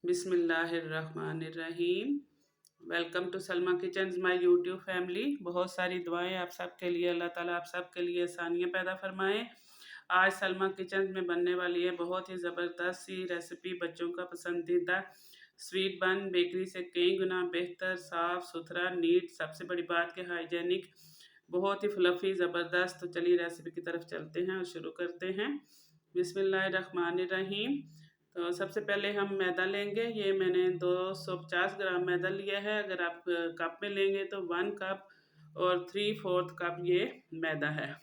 बिस्मिल्लाहिर्रहमानिर्रहीम। Welcome to Salma kitchen my YouTube family. बहुत सारी दुआएं आप सब के लिए। अल्लाह ताला आप सब के लिए आसानियाँ पैदा फरमाएं। आज सलमा किचन में बनने वाली है बहुत ही ज़बरदस्त सी रेसिपी, बच्चों का पसंदीदा स्वीट बन। बेकरी से कई गुना बेहतर, साफ़ सुथरा, नीट, सबसे बड़ी बात कि हाइजेनिक, बहुत ही फ्लफ़ी, ज़बरदस्त। तो चलिए रेसिपी की तरफ चलते हैं और शुरू करते हैं। बिस्मिल्लाहिर्रहमानिर्रहीम। तो सबसे पहले हम मैदा लेंगे। ये मैंने 250 ग्राम मैदा लिया है। अगर आप कप में लेंगे तो 1 कप और 3/4 कप ये मैदा है।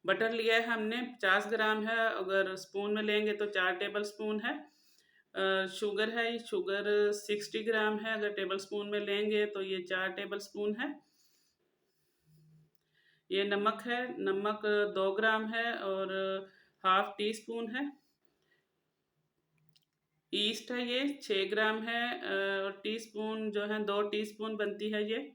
बटर लिया है हमने 50 ग्राम है। अगर स्पून में लेंगे तो 4 टेबल स्पून है। शुगर है, ये शुगर 60 ग्राम है। अगर टेबल स्पून में लेंगे तो ये 4 टेबल स्पून है। ये नमक है, नमक 2 ग्राम है और हाफ टी स्पून है। ईस्ट है, ये 6 ग्राम है और टीस्पून जो है 2 टीस्पून बनती है ये।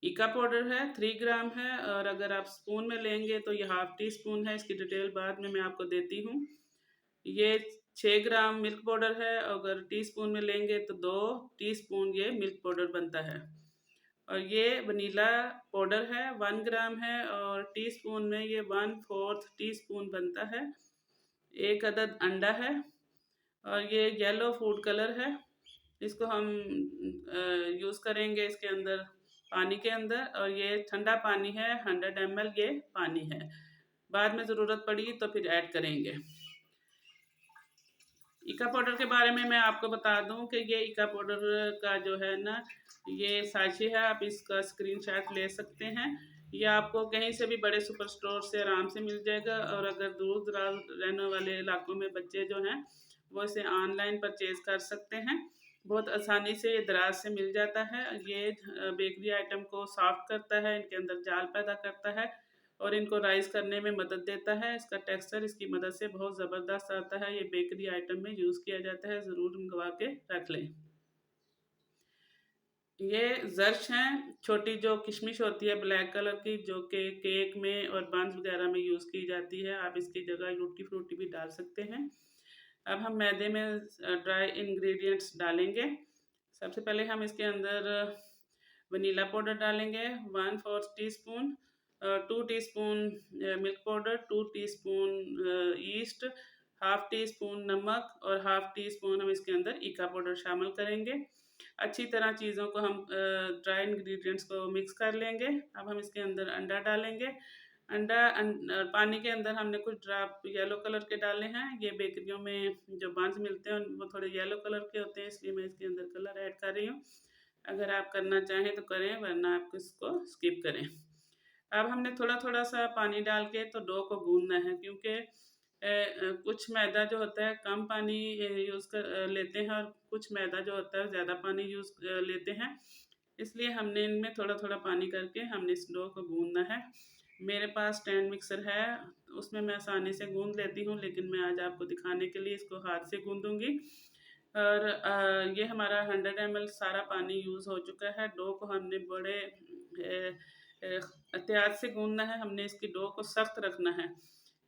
इका पाउडर है 3 ग्राम है और अगर आप स्पून में लेंगे तो ये हाफ टी स्पून है। इसकी डिटेल बाद में मैं आपको देती हूँ। ये 6 ग्राम मिल्क पाउडर है। अगर टीस्पून में लेंगे तो 2 टीस्पून ये मिल्क पाउडर बनता है। और ये वनीला पाउडर है 1 ग्राम है और टीस्पून में ये 1/4 टीस्पून बनता है। 1 अदद अंडा है और ये येलो फूड कलर है। इसको हम यूज़ करेंगे इसके अंदर, पानी के अंदर। और ये ठंडा पानी है, 100 ml ये पानी है। बाद में ज़रूरत पड़ी तो फिर ऐड करेंगे। इका पाउडर के बारे में मैं आपको बता दूं कि ये इका पाउडर का जो है ना, ये साचे है। आप इसका स्क्रीनशॉट ले सकते हैं। ये आपको कहीं से भी बड़े सुपर स्टोर से आराम से मिल जाएगा। और अगर दूर दराज रहने वाले इलाकों में बच्चे जो हैं वो इसे ऑनलाइन परचेज़ कर सकते हैं। बहुत आसानी से ये दराज से मिल जाता है। ये बेकरी आइटम को सॉफ्ट करता है, इनके अंदर जाल पैदा करता है और इनको राइस करने में मदद देता है। इसका टेक्सचर इसकी मदद से बहुत ज़बरदस्त आता है। ये बेकरी आइटम में यूज़ किया जाता है, ज़रूर मंगवा के रख लें। ये ज़र्श हैं, छोटी जो किशमिश होती है ब्लैक कलर की, जो कि केक में और बन्स वगैरह में यूज़ की जाती है। आप इसकी जगह टूटी फ्रूटी भी डाल सकते हैं। अब हम मैदे में ड्राई इंग्रेडिएंट्स डालेंगे। सबसे पहले हम इसके अंदर वनीला पाउडर डालेंगे 1/4 teaspoon, 2 teaspoon milk powder, 2 teaspoon east, half tea spoon नमक और हाफ टी स्पून हम इसके अंदर इका पाउडर शामिल करेंगे। अच्छी तरह चीज़ों को हम ड्राई इंग्रेडिएंट्स को मिक्स कर लेंगे। अब हम इसके अंदर अंडा डालेंगे। पानी के अंदर हमने कुछ ड्रॉप येलो कलर के डाले हैं। ये बेकरियों में जो बंस मिलते हैं वो थोड़े येलो कलर के होते हैं, इसलिए मैं इसके अंदर कलर ऐड कर रही हूँ। अगर आप करना चाहें तो करें, वरना आप इसको स्किप करें। अब हमने थोड़ा थोड़ा सा पानी डाल के तो डो को गूंदना है, क्योंकि कुछ मैदा जो होता है कम पानी यूज़ कर लेते हैं और कुछ मैदा जो होता है ज़्यादा पानी यूज़ लेते हैं। इसलिए हमने इनमें थोड़ा थोड़ा पानी करके हमने इस डो को गूंदना है। मेरे पास स्टैंड मिक्सर है, उसमें मैं आसानी से गूंद लेती हूँ, लेकिन मैं आज आपको दिखाने के लिए इसको हाथ से गूंदूँगी। और ये हमारा 100 ml सारा पानी यूज़ हो चुका है। डो को हमने बड़े एहतियात से गूंदना है। हमने इसकी डो को सख्त रखना है,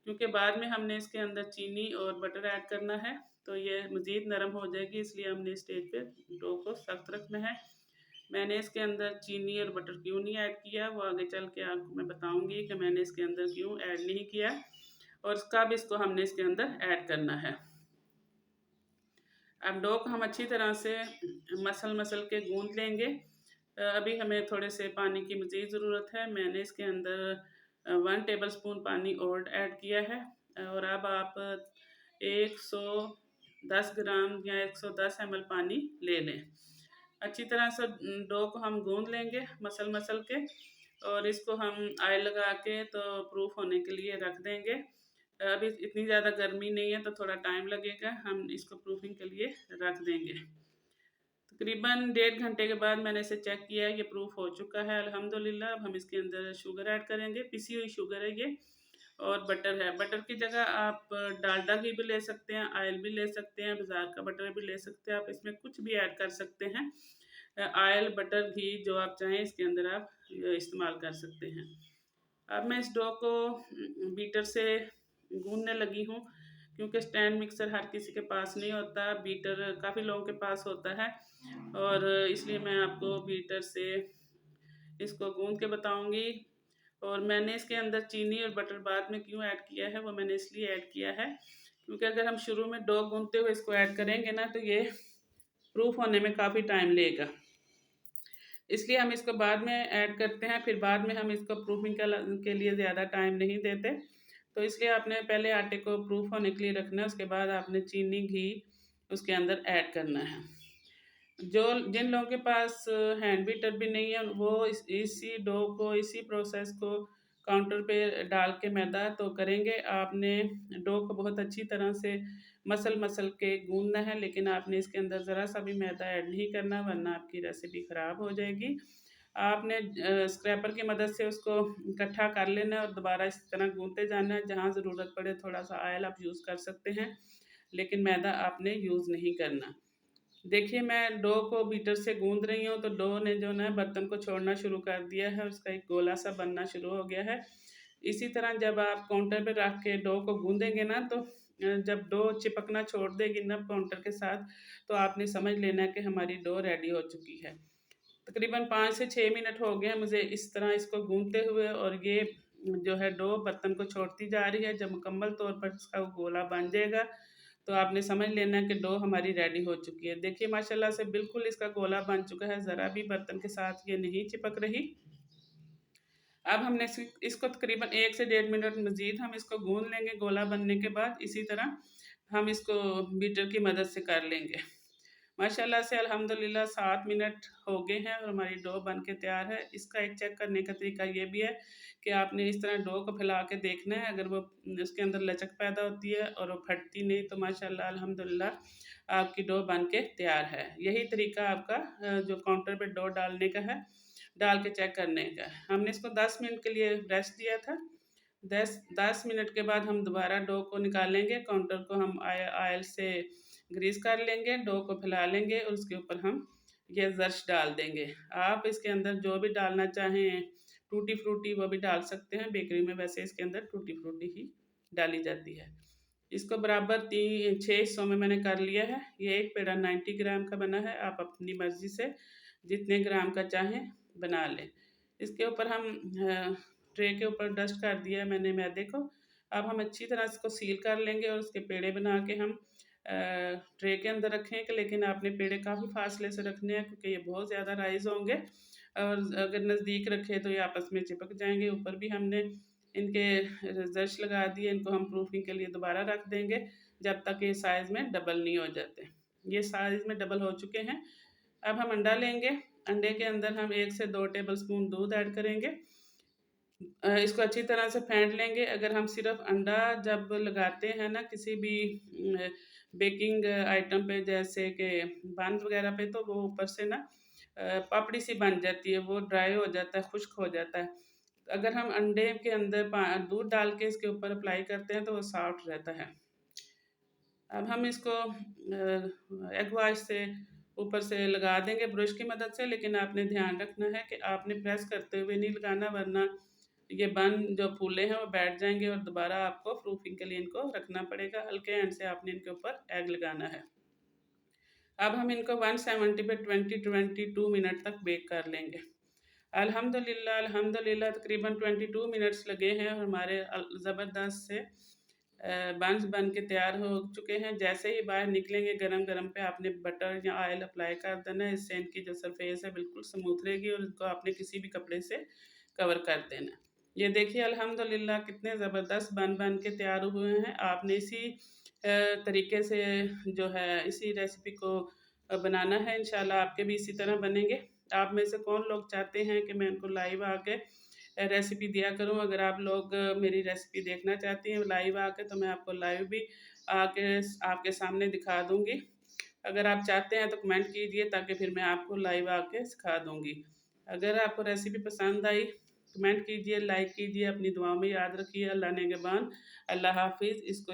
क्योंकि बाद में हमने इसके अंदर चीनी और बटर ऐड करना है, तो ये मज़ीद नरम हो जाएगी। इसलिए हमने स्टेज पे डो को सख्त रखना है। मैंने इसके अंदर चीनी और बटर क्यों नहीं ऐड किया, वो आगे चल के आपको मैं बताऊंगी कि मैंने इसके अंदर क्यों ऐड नहीं किया, और कब इसको हमने इसके अंदर ऐड करना है। अब डो को हम अच्छी तरह से मसल के गूंद लेंगे। अभी हमें थोड़े से पानी की मज़ीद ज़रूरत है। मैंने इसके अंदर 1 टेबल स्पून पानी और ऐड किया है। और अब आप 110 ग्राम या 110 ml पानी ले लें। अच्छी तरह से डो को हम गूंद लेंगे मसल के, और इसको हम ऑयल लगा के तो प्रूफ होने के लिए रख देंगे। अभी इतनी ज़्यादा गर्मी नहीं है तो थोड़ा टाइम लगेगा, हम इसको प्रूफिंग के लिए रख देंगे। तकरीबन 1.5 घंटे के बाद मैंने इसे चेक किया, ये प्रूफ हो चुका है अल्हम्दुलिल्लाह। अब हम इसके अंदर शुगर ऐड करेंगे, पिसी हुई शुगर है ये, और बटर है। बटर की जगह आप डालडा घी भी ले सकते हैं, ऑयल भी ले सकते हैं, बाज़ार का बटर भी ले सकते हैं। आप इसमें कुछ भी ऐड कर सकते हैं, ऑयल, बटर, घी जो आप चाहें इसके अंदर आप इस्तेमाल कर सकते हैं। अब मैं इस डो को बीटर से गूंदने लगी हूँ। क्योंकि स्टैंड मिक्सर हर किसी के पास नहीं होता, बीटर काफ़ी लोगों के पास होता है, और इसलिए मैं आपको बीटर से इसको गूंद के बताऊंगी। और मैंने इसके अंदर चीनी और बटर बाद में क्यों ऐड किया है, वो मैंने इसलिए ऐड किया है क्योंकि अगर हम शुरू में डो गूंदते हुए इसको ऐड करेंगे ना तो ये प्रूफ होने में काफ़ी टाइम लेगा, इसलिए हम इसको बाद में ऐड करते हैं। फिर बाद में हम इसको प्रूफिंग के लिए ज़्यादा टाइम नहीं देते, तो इसलिए आपने पहले आटे को प्रूफ होने के लिए रखना है, उसके बाद आपने चीनी घी उसके अंदर ऐड करना है। जो जिन लोगों के पास हैंड बीटर भी नहीं है वो इसी डो को, इसी प्रोसेस को काउंटर पे डाल के मैदा तो करेंगे। आपने डो को बहुत अच्छी तरह से मसल के गूंदना है, लेकिन आपने इसके अंदर ज़रा सा भी मैदा ऐड नहीं करना, वरना आपकी रेसिपी ख़राब हो जाएगी। आपने स्क्रैपर की मदद से उसको इकट्ठा कर लेना है और दोबारा इस तरह गूंदते जाना है। जहाँ ज़रूरत पड़े थोड़ा सा ऑयल आप यूज़ कर सकते हैं, लेकिन मैदा आपने यूज़ नहीं करना। देखिए मैं डो को बीटर से गूंद रही हूँ तो डो ने जो ना बर्तन को छोड़ना शुरू कर दिया है, उसका एक गोला सा बनना शुरू हो गया है। इसी तरह जब आप काउंटर पे रख के डो को गूंदेंगे ना तो जब डो चिपकना छोड़ देगी ना काउंटर के साथ, तो आपने समझ लेना कि हमारी डो रेडी हो चुकी है। तकरीबन 5 से 6 मिनट हो गए हैं मुझे इस तरह इसको गूंदते हुए, और ये जो है डो बर्तन को छोड़ती जा रही है। जब मुकम्मल तौर पर इसका गोला बन जाएगा तो आपने समझ लेना कि डो हमारी रेडी हो चुकी है। देखिए माशाल्लाह से बिल्कुल इसका गोला बन चुका है, ज़रा भी बर्तन के साथ ये नहीं चिपक रही। अब हमने इसको तकरीबन 1 से 1.5 मिनट मज़ीद हम इसको गूंद लेंगे। गोला बनने के बाद इसी तरह हम इसको बीटर की मदद से कर लेंगे। माशाल्लाह से अल्हम्दुलिल्लाह 7 मिनट हो गए हैं और हमारी डो बन के तैयार है। इसका एक चेक करने का तरीका ये भी है कि आपने इस तरह डो को फैला के देखना है, अगर वो उसके अंदर लचक पैदा होती है और वो फटती नहीं तो माशाल्लाह अल्हम्दुलिल्लाह आपकी डो बन के तैयार है। यही तरीका आपका जो काउंटर पे डो डालने का है, डाल के चेक करने का है। हमने इसको 10 मिनट के लिए रेस्ट दिया था। 10 मिनट के बाद हम दोबारा डो को निकालेंगे, काउंटर को हम ऑयल से ग्रीस कर लेंगे, डो को फैला लेंगे और उसके ऊपर हम ये ज़र्श डाल देंगे। आप इसके अंदर जो भी डालना चाहें, टूटी फ्रूटी वो भी डाल सकते हैं। बेकरी में वैसे इसके अंदर टूटी फ्रूटी ही डाली जाती है। इसको बराबर 6 हिस्सों में मैंने कर लिया है। ये एक पेड़ा 90 ग्राम का बना है, आप अपनी मर्ज़ी से जितने ग्राम का चाहें बना लें। इसके ऊपर हम ट्रे के ऊपर डस्ट कर दिया है मैंने मैदे को। अब हम अच्छी तरह इसको सील कर लेंगे और उसके पेड़े बना के हम ट्रे के अंदर रखें, लेकिन आपने पेड़े काफ़ी फासले से रखने हैं क्योंकि ये बहुत ज़्यादा राइज़ होंगे, और अगर नज़दीक रखे तो ये आपस में चिपक जाएंगे। ऊपर भी हमने इनके रज़श लगा दिए, इनको हम प्रूफिंग के लिए दोबारा रख देंगे जब तक ये साइज़ में डबल नहीं हो जाते। ये साइज़ में डबल हो चुके हैं। अब हम अंडा लेंगे, अंडे के अंदर हम 1 से 2 टेबल स्पून दूध ऐड करेंगे। इसको अच्छी तरह से फेंट लेंगे। अगर हम सिर्फ अंडा जब लगाते हैं ना किसी भी बेकिंग आइटम पे, जैसे कि बन वगैरह पे, तो वो ऊपर से ना पापड़ी सी बन जाती है, वो ड्राई हो जाता है, खुश्क हो जाता है। अगर हम अंडे के अंदर दूध डाल के इसके ऊपर अप्लाई करते हैं तो वो सॉफ्ट रहता है। अब हम इसको एग वाश से ऊपर से लगा देंगे ब्रश की मदद से, लेकिन आपने ध्यान रखना है कि आपने प्रेस करते हुए नहीं लगाना, वरना ये बन जो फूले हैं वो बैठ जाएंगे और दोबारा आपको प्रूफिंग के लिए इनको रखना पड़ेगा। हल्के हैंड से आपने इनके ऊपर एग लगाना है। अब हम इनको 170 पे 22 मिनट तक बेक कर लेंगे। अल्हम्दुलिल्लाह तकरीबन 22 मिनट्स लगे हैं और हमारे ज़बरदस्त से बन्स बन के तैयार हो चुके हैं। जैसे ही बाहर निकलेंगे गरम गरम पे आपने बटर या ऑयल अप्लाई कर देना है, इससे इनकी जो सरफेस है बिल्कुल स्मूथ रहेगी और इनको आपने किसी भी कपड़े से कवर कर देना। ये देखिए अल्हम्दुलिल्लाह कितने ज़बरदस्त बन के तैयार हुए हैं। आपने इसी तरीके से जो है इसी रेसिपी को बनाना है। इंशाल्लाह आपके भी इसी तरह बनेंगे। आप में से कौन लोग चाहते हैं कि मैं इनको लाइव आके रेसिपी दिया करूं? अगर आप लोग मेरी रेसिपी देखना चाहती हैं लाइव आके, तो मैं आपको लाइव भी आके आपके सामने दिखा दूंगी। अगर आप चाहते हैं तो कमेंट कीजिए ताकि फिर मैं आपको लाइव आके सिखा दूंगी। अगर आपको रेसिपी पसंद आई कमेंट कीजिए, लाइक कीजिए, अपनी दुआओं में याद रखिए। अल्लाह ने निगहबान। अल्लाह हाफिज़। इसको